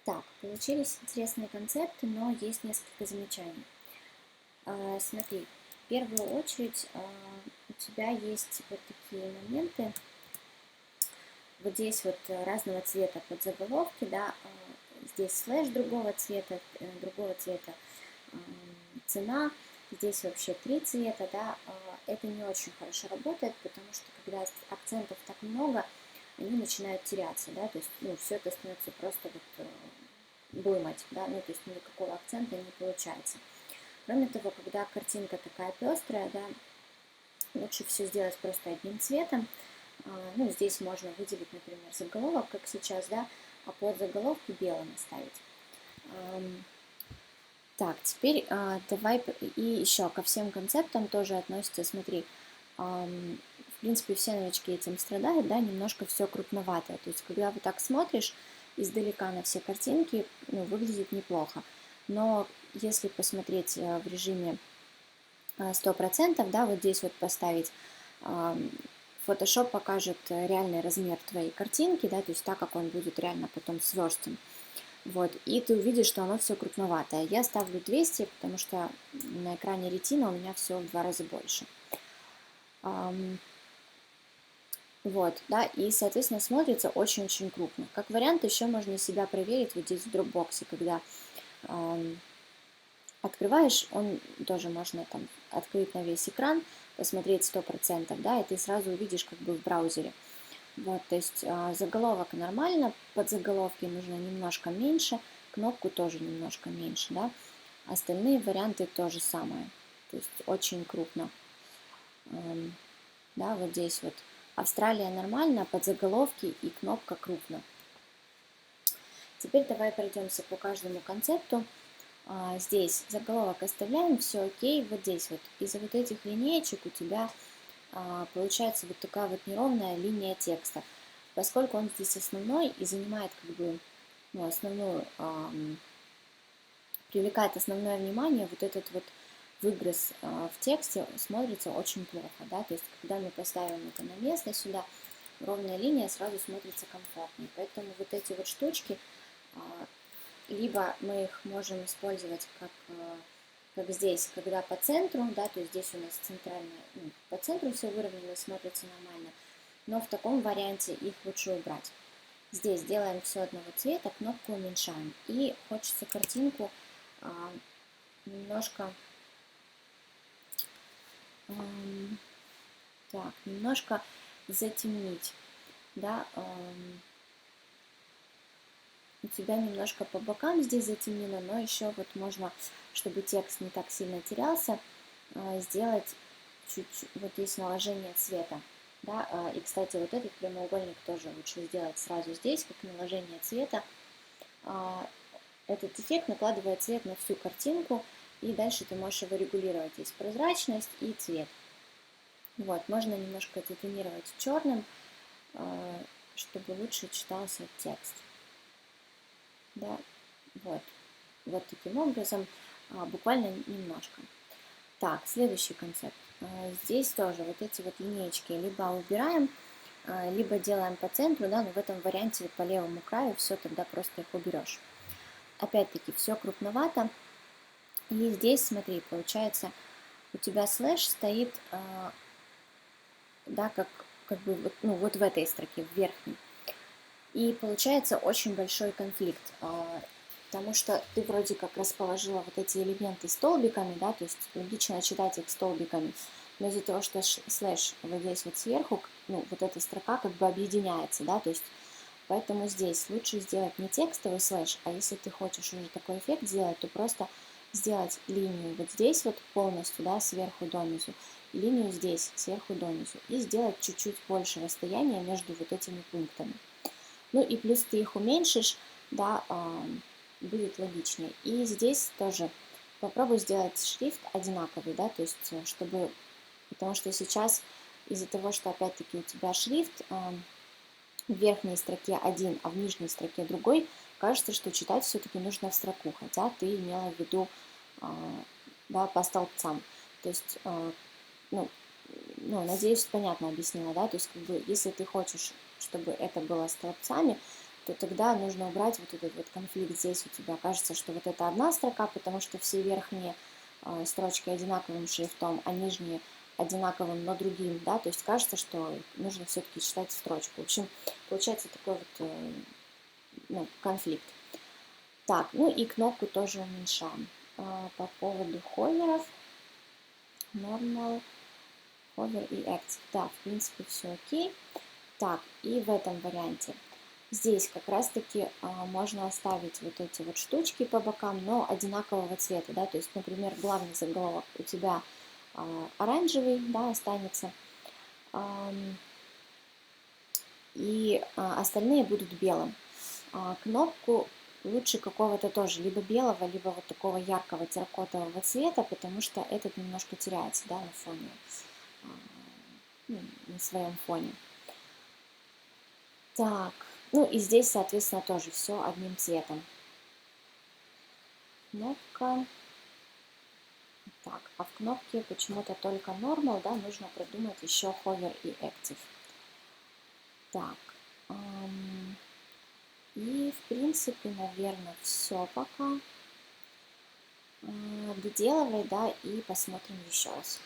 Так, получились интересные концепты, но есть несколько замечаний. Смотри, в первую очередь у тебя есть вот такие моменты. Вот здесь вот разного цвета подзаголовки, да, здесь слэш другого цвета цена, здесь вообще три цвета, да, это не очень хорошо работает, потому что когда акцентов так много, они начинают теряться, да, то есть, все это становится просто вот думать, да, то есть никакого акцента не получается. Кроме того, когда картинка такая пестрая, да, лучше все сделать просто одним цветом. Здесь можно выделить, например, заголовок, как сейчас, да, а под заголовки белым оставить. Так, теперь давай и еще ко всем концептам тоже относится, смотри, в принципе, все новички этим страдают, да, немножко все крупноватое. То есть, когда вы так смотришь издалека на все картинки, выглядит неплохо. Но если посмотреть в режиме 100%, да, вот здесь вот поставить, Photoshop покажет реальный размер твоей картинки, да, то есть так, как он будет реально потом сверстан. Вот, и ты увидишь, что оно все крупноватое. Я ставлю 200, потому что на экране ретина у меня все в 2 раза больше. Вот, да, и, соответственно, смотрится очень-очень крупно. Как вариант, еще можно себя проверить вот здесь в Dropbox, когда открываешь, он тоже можно там открыть на весь экран, посмотреть 100%, да, и ты сразу увидишь как бы в браузере. Вот, то есть заголовок нормально, подзаголовки нужно немножко меньше, кнопку тоже немножко меньше, да. Остальные варианты то же самое, то есть очень крупно. Да, вот здесь вот Австралия нормально, подзаголовки и кнопка крупно. Теперь давай пройдемся по каждому концепту. Здесь заголовок оставляем, все окей. Вот здесь вот из-за вот этих линеечек у тебя получается вот такая вот неровная линия текста. Поскольку он здесь основной и занимает как бы привлекает основное внимание, вот этот вот выброс в тексте смотрится очень плохо, да, то есть когда мы поставим это на место сюда, ровная линия сразу смотрится комфортнее, поэтому вот эти вот штучки, либо мы их можем использовать как здесь, когда по центру, да, то есть здесь у нас центральная, по центру все выровнено, смотрится нормально, но в таком варианте их лучше убрать. Здесь делаем все одного цвета, кнопку уменьшаем. И хочется картинку немножко, немножко затемнить, да, у тебя немножко по бокам здесь затемнено, но еще вот можно, чтобы текст не так сильно терялся, сделать чуть-чуть, вот здесь наложение цвета, да, и, кстати, вот этот прямоугольник тоже лучше сделать сразу здесь, как наложение цвета. Этот эффект накладывает цвет на всю картинку, и дальше ты можешь его регулировать. Здесь прозрачность и цвет. Вот, можно немножко затонировать черным, чтобы лучше читался текст. Да, вот таким образом, буквально немножко. Так, следующий концепт. Здесь тоже вот эти вот линеечки либо убираем, либо делаем по центру, да, но в этом варианте по левому краю все, тогда просто их уберешь. Опять-таки, все крупновато. И здесь, смотри, получается, у тебя слэш стоит, да, как бы вот в этой строке, в верхней. И получается очень большой конфликт, потому что ты вроде как расположила вот эти элементы столбиками, да, то есть логично читать их столбиками, но из-за того, что слэш вот здесь вот сверху, вот эта строка как бы объединяется, да, то есть поэтому здесь лучше сделать не текстовый слэш, а если ты хочешь уже такой эффект сделать, то просто сделать линию вот здесь вот полностью, да, сверху донизу, и линию здесь сверху донизу, и сделать чуть-чуть больше расстояния между вот этими пунктами. Ну и плюс ты их уменьшишь, да, будет логичнее. И здесь тоже попробуй сделать шрифт одинаковый, да, то есть чтобы, потому что сейчас из-за того, что опять-таки у тебя шрифт в верхней строке один, а в нижней строке другой, кажется, что читать все-таки нужно в строку, хотя ты имела в виду, да, по столбцам. То есть, надеюсь, понятно объяснила, да, то есть, как бы, если ты хочешь, чтобы это было столбцами, то тогда нужно убрать вот этот вот конфликт. Здесь у тебя кажется, что вот это одна строка, потому что все верхние строчки одинаковым шрифтом, а нижние одинаковым, но другим, да, то есть кажется, что нужно все-таки читать строчку. В общем, получается такой вот ну, конфликт. Так, ну и кнопку тоже уменьшаем. По поводу ховеров, normal, hover и active. Да, в принципе, все окей. Так, и в этом варианте здесь как раз-таки можно оставить вот эти вот штучки по бокам, но одинакового цвета, да, то есть, например, главный заголовок у тебя оранжевый, да, останется, и остальные будут белым. Кнопку лучше какого-то тоже, либо белого, либо вот такого яркого терракотового цвета, потому что этот немножко теряется, да, на фоне, ну, на своем фоне. Так, ну и здесь, соответственно, тоже все одним цветом. Кнопка. Так, а в кнопке почему-то только Normal, да, нужно придумать еще Hover и Active. Так, и в принципе, наверное, все пока. Доделывай, да, и посмотрим еще раз.